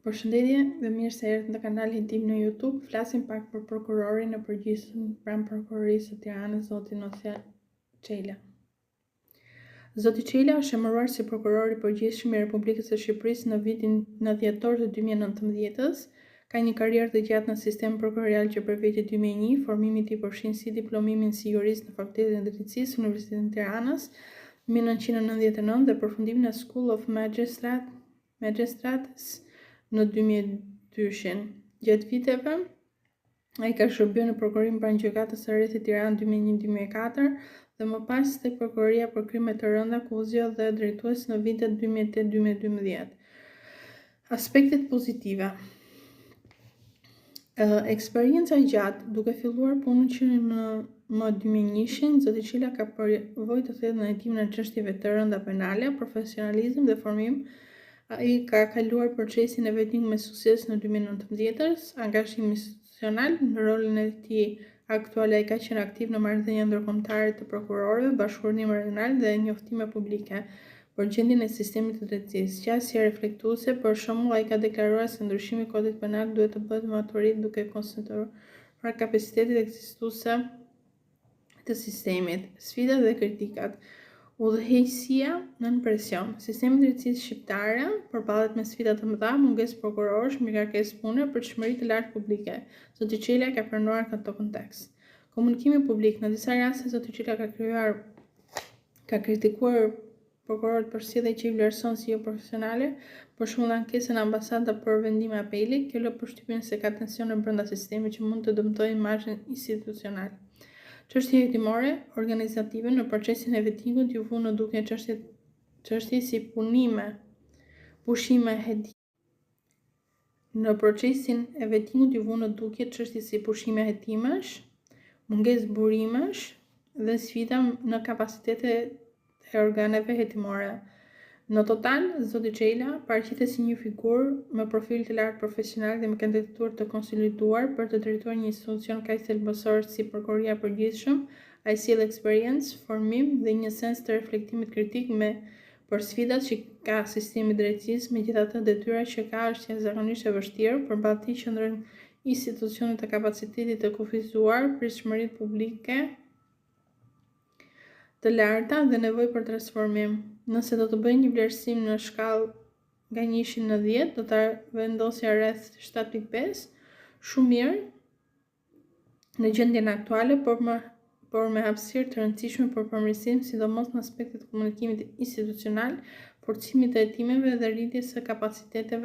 Përshëndetje dhe mirë se erdhët në kanalin tim në YouTube. Flasim pak për prokurorin e përgjithshëm pranë prokurorisë së Tiranës, zotin Osea Çela. Zoti Çela është emëruar si prokuror i përgjithshëm i Republikës së Shqipërisë në vitin në dhjetor të 2019-s. Ka një karrierë të gjatë në sistemin prokurorial që për vitin 2001, formimi i tij përfshin si diplomimin si jurist në Fakultetin e Drejtësisë Universitetin e Tiranës 1999 dhe përfundimin në School of Magistrates në 2002. Gjatë viteve, ai ka shërbyer në prokurim pranë gjykatës së Rrethit Tiranë 2001-2004 dhe më pas tek prokuroria për krime të rënda ku u zgjodh dhe drejtues në vitet 2008-2012. Aspektet pozitive. Eksperienca e gjatë, duke filluar punën që në më 2001, zoti Çela ka përvojë të thellë në hetimin e çështjeve të rënda penale, profesionalizëm dhe formim. Ai ka kaluar procesin e vetimit me sukses në 2019, angazhim institucional në rolin e tij aktual. Ai ka qenë aktiv në marrëdhënie ndërkombëtare të prokurorëve, bashkëpunime regionale dhe njoftime publike për gjendjen e sistemit të drejtësisë. Qasje reflektuese, për shembull, ai ka deklaruar se ndryshimi i kodit penal duhet të bëhet me autoritet duke konsideruar kapacitetet ekzistuese të sistemit. Sfidat dhe kritikat. Udhëheqësia nën presion. Sistemi i drejtësisë shqiptare përballet me sfida të mëdha, mungesë prokurorësh, ngarkesë pune, përçmëri të lartë publike. Zoti Çela ka pranuar këtë kontekst. Komunikimi publik. Në disa raste zoti Çela ka kritikuar prokurorët për sjellje që i vlerëson si jo profesionale, për shembull ankesën në ambasadë për vendim apeli. Kjo lë përshtypjen se ka tensione brenda sistemit që mund të dëmtojë imazhin institucional. Çështje hetimore, organizative. Në procesin e vetimit ju vu në dukje çështje si pushime hetime. Në procesin e vetimit ju vu në dukje çështje si pushime hetimesh, mungesë burimesh dhe sfida në kapacitetet e organeve hetimore. Në total, zoti Çela paraqitet si një figurë me profil të lartë profesional dhe me kandidaturë të konsoliduar për të drejtuar një institucion kaq thelbësor si prokuroria e përgjithshëm. Ai sjell eksperiencë, formim dhe një sens të reflektimit kritik për sfidat që ka sistemi i drejtësisë. Megjithatë, detyra që ka është jashtëzakonisht e vështirë, përballë tij qëndrojnë institucionet e kapacitetit të kufizuar, pritshmëritë publike të larta dhe nevojë për transformim. Nëse do të bëj një vlerësim në shkallë nga 1 në 10, do ta vendosja rreth 7.5, shumë mirë në gjendjen aktuale, por me hapësirë të rëndësishme për përmirësim, sidomos në aspektet e komunikimit institucional, forcimit të hetimeve dhe rritjes së kapaciteteve